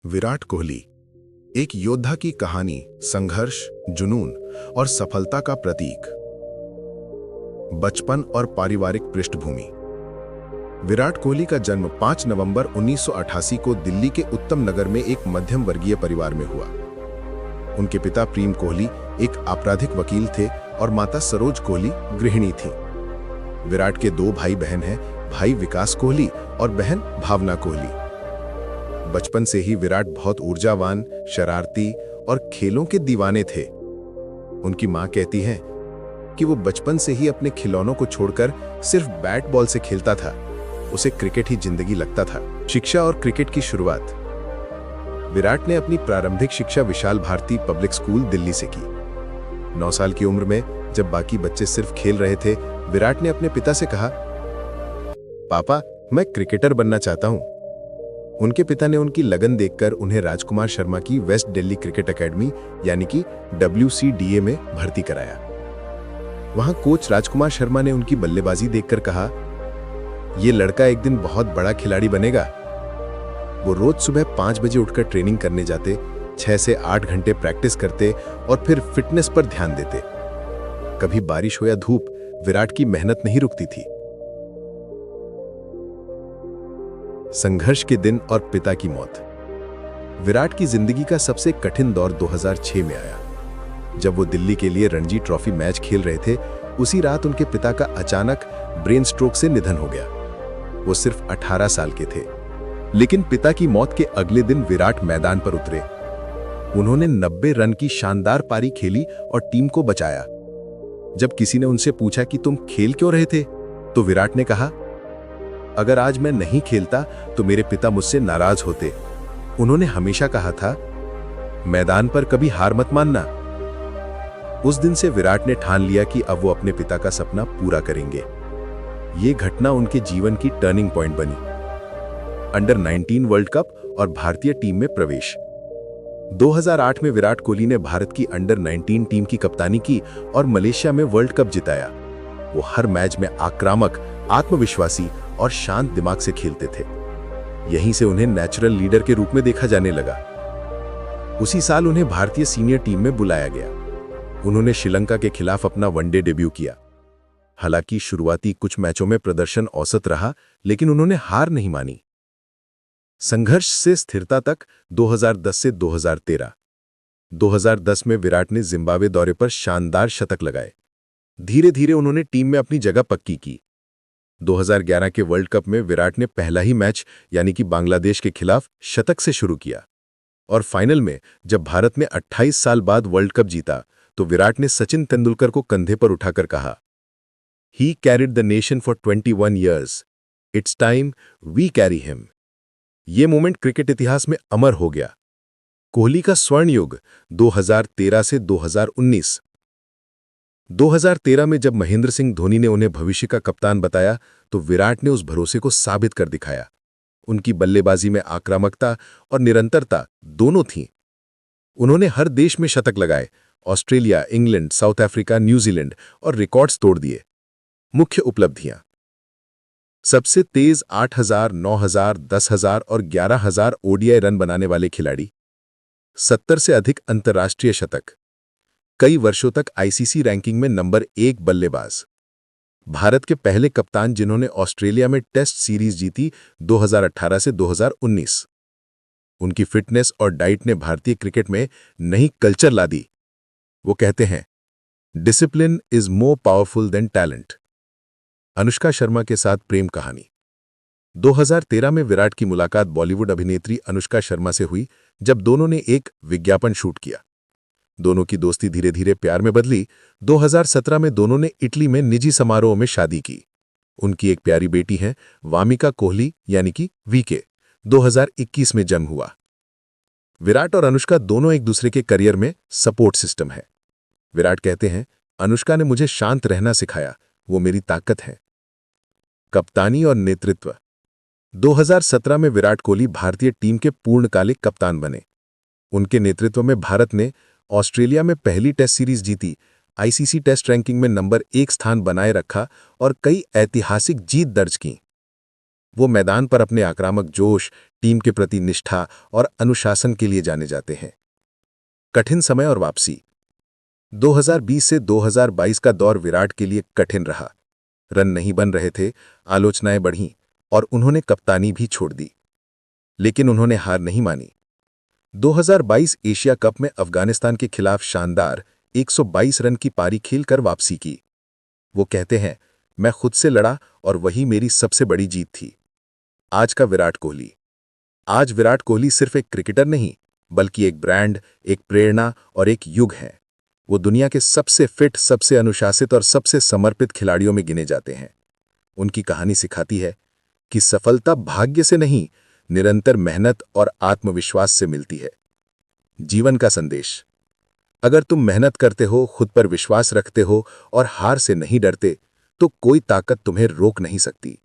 विराट कोहली एक योद्धा की कहानी, संघर्ष, जुनून और सफलता का प्रतीक। बचपन और पारिवारिक पृष्ठभूमि। विराट कोहली का जन्म 5 नवंबर 1988 को दिल्ली के उत्तम नगर में एक मध्यम वर्गीय परिवार में हुआ। उनके पिता प्रेम कोहली एक आपराधिक वकील थे और माता सरोज कोहली गृहिणी थी। विराट के 2 भाई बहन हैं, भाई विकास कोहली और बहन भावना कोहली। बचपन से ही विराट बहुत ऊर्जावान, शरारती और खेलों के दीवाने थे। उनकी मां कहती हैं कि वो बचपन से ही अपने खिलौनों को छोड़कर सिर्फ बैट बॉल से खेलता था। उसे क्रिकेट ही जिंदगी लगता था। शिक्षा और क्रिकेट की शुरुआत। विराट ने अपनी प्रारंभिक शिक्षा विशाल भारती पब्लिक स्कूल दिल्ली से की। 9 साल की उम्र में जब बाकी बच्चे सिर्फ खेल रहे थे, विराट ने अपने पिता से कहा, पापा, मैं क्रिकेटर बनना चाहता हूं। उनके पिता ने उनकी लगन देखकर उन्हें राजकुमार शर्मा की वेस्ट दिल्ली क्रिकेट एकेडमी यानी कि WCDA में भर्ती कराया। वहां कोच राजकुमार शर्मा ने उनकी बल्लेबाजी देखकर कहा, यह लड़का एक दिन बहुत बड़ा खिलाड़ी बनेगा। वो रोज सुबह 5 बजे उठकर ट्रेनिंग करने जाते, 6 से 8 घंटे प्रैक्टिस करते और फिर फिटनेस पर ध्यान देते। कभी बारिश हो या धूप, विराट की मेहनत नहीं रुकती थी। संघर्ष के दिन और पिता की मौत। विराट की जिंदगी का सबसे कठिन दौर 2006 में आया। जब वो दिल्ली के लिए रणजी ट्रॉफी मैच खेल रहे थे, उसी रात उनके पिता का अचानक ब्रेन स्ट्रोक से निधन हो गया। वो सिर्फ 18 साल के थे, लेकिन पिता की मौत के अगले दिन विराट मैदान पर उतरे। उन्होंने 90 रन की शानदार पारी खेली और टीम को बचाया। जब किसी ने उनसे पूछा कि तुम खेल क्यों रहे थे, तो विराट ने कहा, अगर आज मैं नहीं खेलता तो मेरे पिता मुझसे नाराज होते। उन्होंने हमेशा कहा था, मैदान पर कभी हार मत मानना। उस दिन से विराट ने ठान लिया कि अब वो अपने पिता का सपना पूरा करेंगे। ये घटना उनके जीवन की टर्निंग पॉइंट बनी। अंडर 19 वर्ल्ड कप और भारतीय टीम में प्रवेश। 2008 में विराट कोहली ने भारत की अंडर 19 टीम की कप्तानी की और मलेशिया में वर्ल्ड कप जिताया। वो हर मैच में आक्रामक, आत्मविश्वासी और शांत दिमाग से खेलते थे। यहीं से उन्हें नेचुरल लीडर के रूप में देखा जाने लगा। उसी साल उन्हें भारतीय सीनियर टीम में बुलाया गया। उन्होंने श्रीलंका के खिलाफ अपना वनडे डेब्यू किया। हालांकि शुरुआती कुछ मैचों में प्रदर्शन औसत रहा, लेकिन उन्होंने हार नहीं मानी। संघर्ष से स्थिरता तक 2010 से 2013। 2010 में विराट ने जिम्बाब्वे दौरे पर शानदार शतक लगाए। धीरे धीरे उन्होंने टीम में अपनी जगह पक्की की। 2011 के वर्ल्ड कप में विराट ने पहला ही मैच यानी कि बांग्लादेश के खिलाफ शतक से शुरू किया। और फाइनल में जब भारत ने 28 साल बाद वर्ल्ड कप जीता, तो विराट ने सचिन तेंदुलकर को कंधे पर उठाकर कहा, he carried the nation for 21 years, it's time we carry him. ये मोमेंट क्रिकेट इतिहास में अमर हो गया। कोहली का स्वर्ण युग 2013 से 2019। 2013 में जब महेंद्र सिंह धोनी ने उन्हें भविष्य का कप्तान बताया, तो विराट ने उस भरोसे को साबित कर दिखाया। उनकी बल्लेबाजी में आक्रामकता और निरंतरता दोनों थीं। उन्होंने हर देश में शतक लगाए, Australia, England, south Africa, New Zealand और रिकॉर्ड्स तोड़ दिए। मुख्य उपलब्धियां। सबसे तेज 8000, 9000, 10000 और 11000 ODI रन बनाने वाले खिलाड़ी। 70 से अधिक अंतर्राष्ट्रीय शतक। कई वर्षों तक ICC रैंकिंग में नंबर 1 बल्लेबाज। भारत के पहले कप्तान जिन्होंने ऑस्ट्रेलिया में टेस्ट सीरीज जीती 2018 से 2019। उनकी फिटनेस और डाइट ने भारतीय क्रिकेट में नई कल्चर ला दी। वो कहते हैं, discipline is more powerful than talent. Anushka Sharma के साथ प्रेम कहानी। 2013 में विराट की मुलाकात बॉलीवुड अभिनेत्री अनुष्का शर्मा से हुई, जब दोनों ने एक विज्ञापन शूट किया। दोनों की दोस्ती धीरे धीरे प्यार में बदली। 2017 में दोनों ने इटली में निजी समारोह में शादी की। उनकी एक प्यारी बेटी है, वामिका कोहली यानी कि वीके। 2021 में जन्म हुआ। विराट और अनुष्का दोनों एक दूसरे के करियर में सपोर्ट सिस्टम है। विराट कहते हैं, अनुष्का ने मुझे शांत रहना सिखाया, वो मेरी ताकत है। कप्तानी और नेतृत्व। 2017 में विराट कोहली भारतीय टीम के पूर्णकालिक कप्तान बने। उनके नेतृत्व में भारत ने ऑस्ट्रेलिया में पहली टेस्ट सीरीज जीती, ICC टेस्ट रैंकिंग में नंबर 1 स्थान बनाए रखा और कई ऐतिहासिक जीत दर्ज की। वो मैदान पर अपने आक्रामक जोश, टीम के प्रति निष्ठा और अनुशासन के लिए जाने जाते हैं। कठिन समय और वापसी। 2020 से 2022 का दौर विराट के लिए कठिन रहा। रन नहीं बन रहे थे, आलोचनाएं बढ़ीं और उन्होंने कप्तानी भी छोड़ दी। लेकिन उन्होंने हार नहीं मानी। 2022 एशिया कप में अफगानिस्तान के खिलाफ शानदार 122 रन की पारी खेलकर वापसी की। वो कहते हैं, मैं खुद से लड़ा और वही मेरी सबसे बड़ी जीत थी। आज का विराट कोहली। आज विराट कोहली सिर्फ एक क्रिकेटर नहीं, बल्कि एक ब्रांड, एक प्रेरणा और एक युग है। वो दुनिया के सबसे फिट, सबसे अनुशासित और सबसे समर्पित खिलाड़ियों में गिने जाते हैं। उनकी कहानी सिखाती है कि सफलता भाग्य से नहीं, निरंतर मेहनत और आत्मविश्वास से मिलती है। जीवन का संदेश। अगर तुम मेहनत करते हो, खुद पर विश्वास रखते हो और हार से नहीं डरते, तो कोई ताकत तुम्हें रोक नहीं सकती।